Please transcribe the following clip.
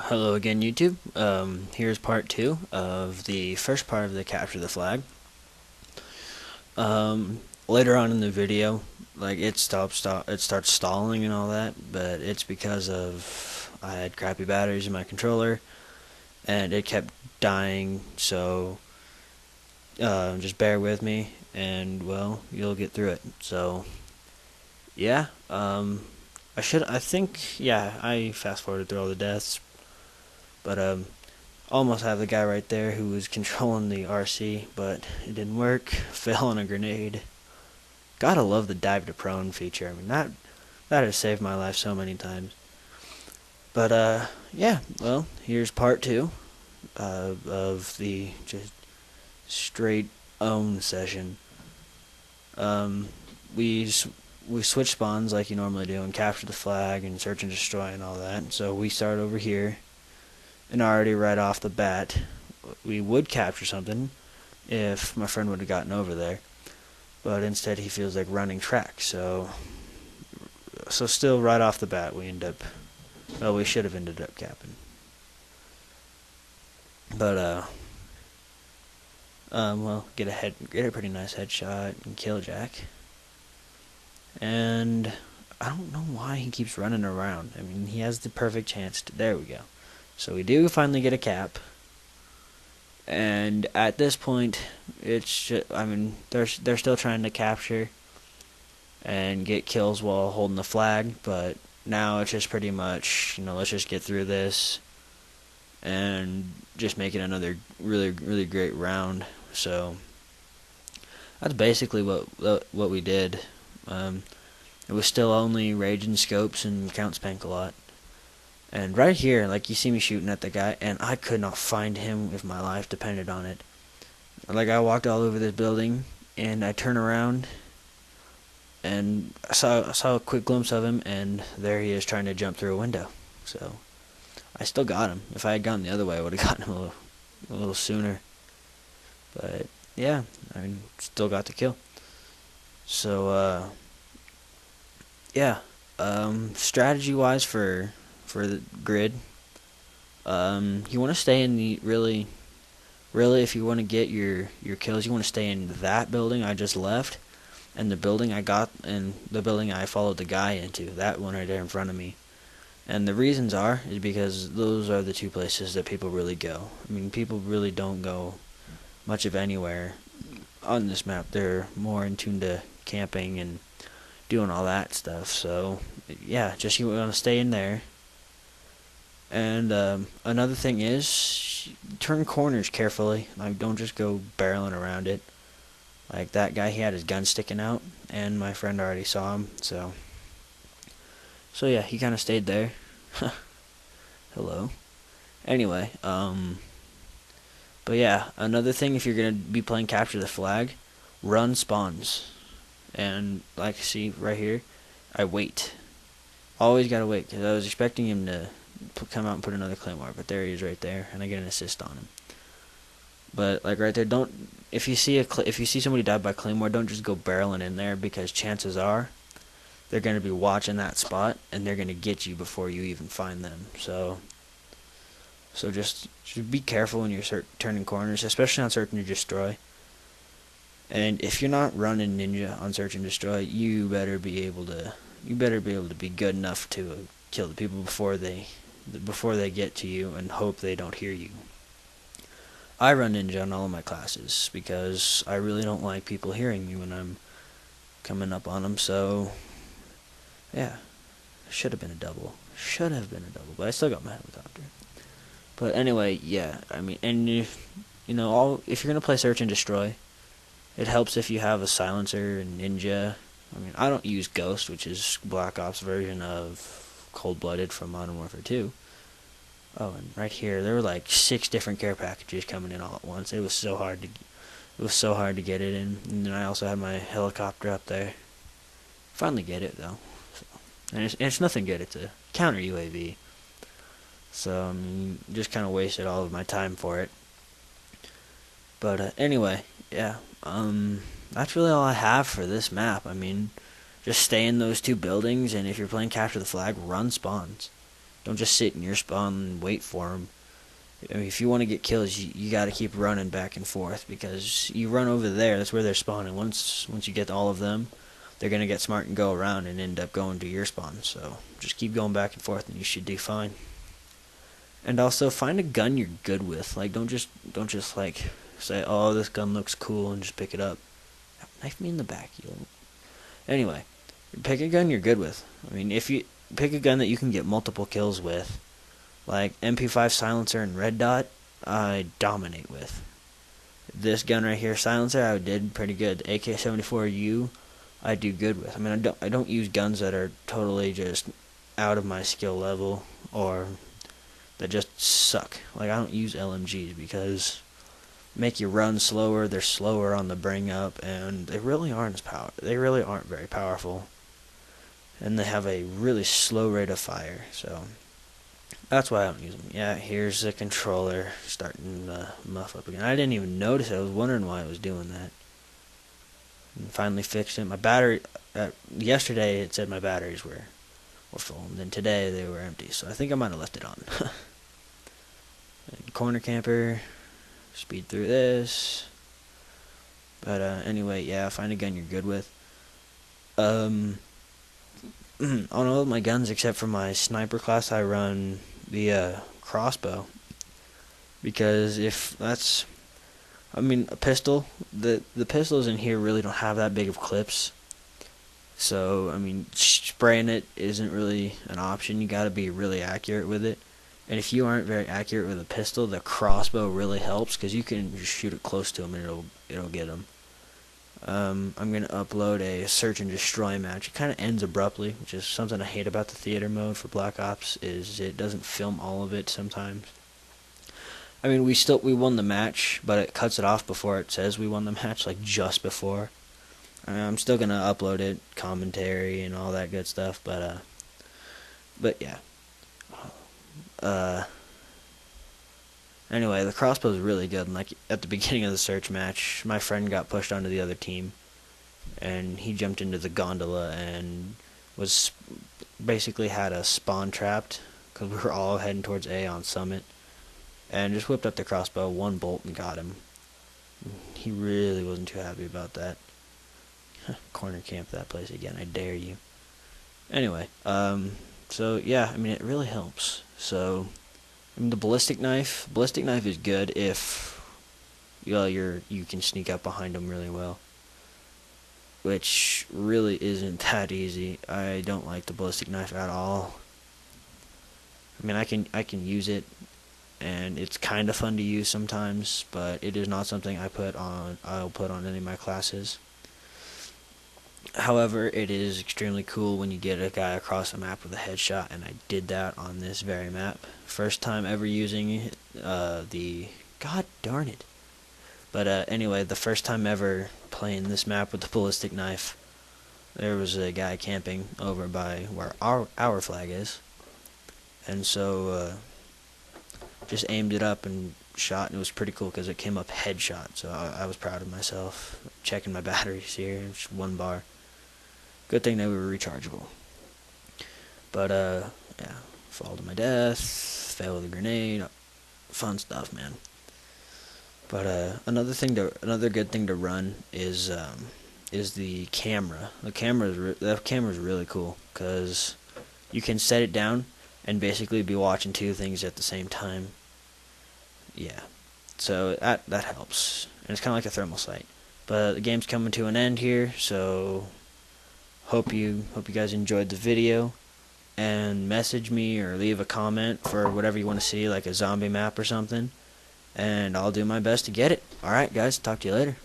Hello again, YouTube. Here's part 2 of the first part of the capture the flag. Later on in the video, like it starts stalling and all that, but it's because of I had crappy batteries in my controller, and it kept dying. So just bear with me, and well, you'll get through it. So yeah, I fast forwarded through all the deaths. But almost have the guy right there who was controlling the RC, but it didn't work. Fell on a grenade. Gotta love the dive to prone feature. I mean, that has saved my life so many times. But yeah, well, here's part 2 of the just straight own session. We switch spawns like you normally do and capture the flag and search and destroy and all that. So we start over here. And already right off the bat, we would capture something if my friend would have gotten over there. But instead he feels like running track. So still right off the bat we should have ended up capping. But get a pretty nice headshot and kill Jack. And I don't know why he keeps running around. I mean, he has the perfect chance to. There we go. So we do finally get a cap, and at this point, it's just, I mean, they're still trying to capture and get kills while holding the flag, but now it's just pretty much, let's just get through this and just make it another really, really great round. So that's basically what we did. It was still only raging scopes and count spank a lot. And right here, like, you see me shooting at the guy, and I could not find him if my life depended on it. Like, I walked all over this building, and I turn around, and I saw a quick glimpse of him, and there he is trying to jump through a window. So I still got him. If I had gone the other way, I would have gotten him a little sooner. But yeah, I mean, still got the kill. So yeah, strategy-wise for the grid, you want to stay in the really if you want to get your kills, you want to stay in that building I just left, and the building I followed the guy into, that one right there in front of me. And the reasons is because those are the two places that people really go. I mean, people really don't go much of anywhere on this map. They're more in tune to camping and doing all that stuff. So yeah, just you want to stay in there. And another thing is, turn corners carefully. Like, don't just go barreling around it. Like that guy, he had his gun sticking out, and my friend already saw him. So yeah, he kind of stayed there. Hello. Anyway, but yeah, another thing, if you're gonna be playing capture the flag, run spawns. And like, see right here, I wait. Always gotta wait, because I was expecting him to come out and put another claymore, but there he is right there, and I get an assist on him. But like right there, if you see somebody die by claymore, don't just go barreling in there, because chances are they're going to be watching that spot, and they're going to get you before you even find them. So just be careful when you're turning corners, especially on search and destroy. And if you're not running ninja on search and destroy, you better be able to be good enough to kill the people before they get to you, and hope they don't hear you. I run ninja on all of my classes because I really don't like people hearing me when I'm coming up on them. So yeah, should have been a double, but I still got my helicopter. But anyway, yeah, I mean, and if you're gonna play search and destroy, it helps if you have a silencer and ninja. I mean, I don't use Ghost, which is Black Ops version of Cold-Blooded from Modern Warfare 2. Oh, and right here, there were like 6 different care packages coming in all at once. It was so hard to get it in. And then I also had my helicopter up there. Finally get it though. So, and it's nothing good. It's a counter UAV. So just kind of wasted all of my time for it. But anyway, yeah. That's really all I have for this map. I mean, just stay in those 2 buildings, and if you're playing capture the flag, run spawns. Don't just sit in your spawn and wait for them. I mean, if you want to get kills, you got to keep running back and forth, because you run over there, that's where they're spawning. Once you get all of them, they're going to get smart and go around and end up going to your spawn. So just keep going back and forth and you should do fine. And also find a gun you're good with. Like don't just like say, "Oh, this gun looks cool," and just pick it up. Knife me in the back, you. Anyway, pick a gun you're good with. I mean, if you pick a gun that you can get multiple kills with, like MP5 silencer and red dot, I dominate with. This gun right here, silencer, I did pretty good. AK-74U, I do good with. I mean, I don't use guns that are totally just out of my skill level or that just suck. Like, I don't use LMGs because make you run slower. They're slower on the bring up, and they really aren't very powerful, and they have a really slow rate of fire. So that's why I don't use them. Yeah, here's the controller starting to muff up again. I didn't even notice it. I was wondering why it was doing that. And finally fixed it. My battery, yesterday it said my batteries were full, and then today they were empty, so I think I might have left it on. And corner camper, speed through this. But anyway, yeah, find a gun you're good with. On all of my guns except for my sniper class, I run the crossbow, because if that's, I mean, a pistol, the pistols in here really don't have that big of clips, so I mean, spraying it isn't really an option. You got to be really accurate with it, and if you aren't very accurate with a pistol, the crossbow really helps, because you can just shoot it close to them and it'll get them. I'm going to upload a search and destroy match. It kind of ends abruptly, which is something I hate about the theater mode for Black Ops, is it doesn't film all of it sometimes. I mean, we won the match, but it cuts it off before it says we won the match, like just before. I mean, I'm still going to upload it, commentary and all that good stuff, but yeah. Anyway, the crossbow is really good. And like at the beginning of the search match, my friend got pushed onto the other team, and he jumped into the gondola and was basically had a spawn trapped, because we were all heading towards A on Summit, and just whipped up the crossbow, one bolt, and got him. He really wasn't too happy about that. Corner camp that place again, I dare you. Anyway, so yeah, I mean, it really helps. So, I mean, the ballistic knife is good if you can sneak up behind them really well, which really isn't that easy. I don't like the ballistic knife at all. I mean, I can use it, and it's kind of fun to use sometimes, but it is not something I'll put on any of my classes. However, it is extremely cool when you get a guy across the map with a headshot, and I did that on this very map. First time ever using God darn it. But anyway, the first time ever playing this map with the ballistic knife, there was a guy camping over by where our flag is, and so just aimed it up and shot, and it was pretty cool because it came up headshot, so I was proud of myself. Checking my batteries here, just 1 bar. Good thing they were rechargeable. But yeah, fall to my death, fail with a grenade, fun stuff, man. But another good thing to run is the camera. The camera's really cool, because you can set it down and basically be watching 2 things at the same time. Yeah, so that helps, and it's kind of like a thermal sight. But the game's coming to an end here, so hope you guys enjoyed the video, and message me or leave a comment for whatever you want to see, like a zombie map or something, and I'll do my best to get it. Alright guys, talk to you later.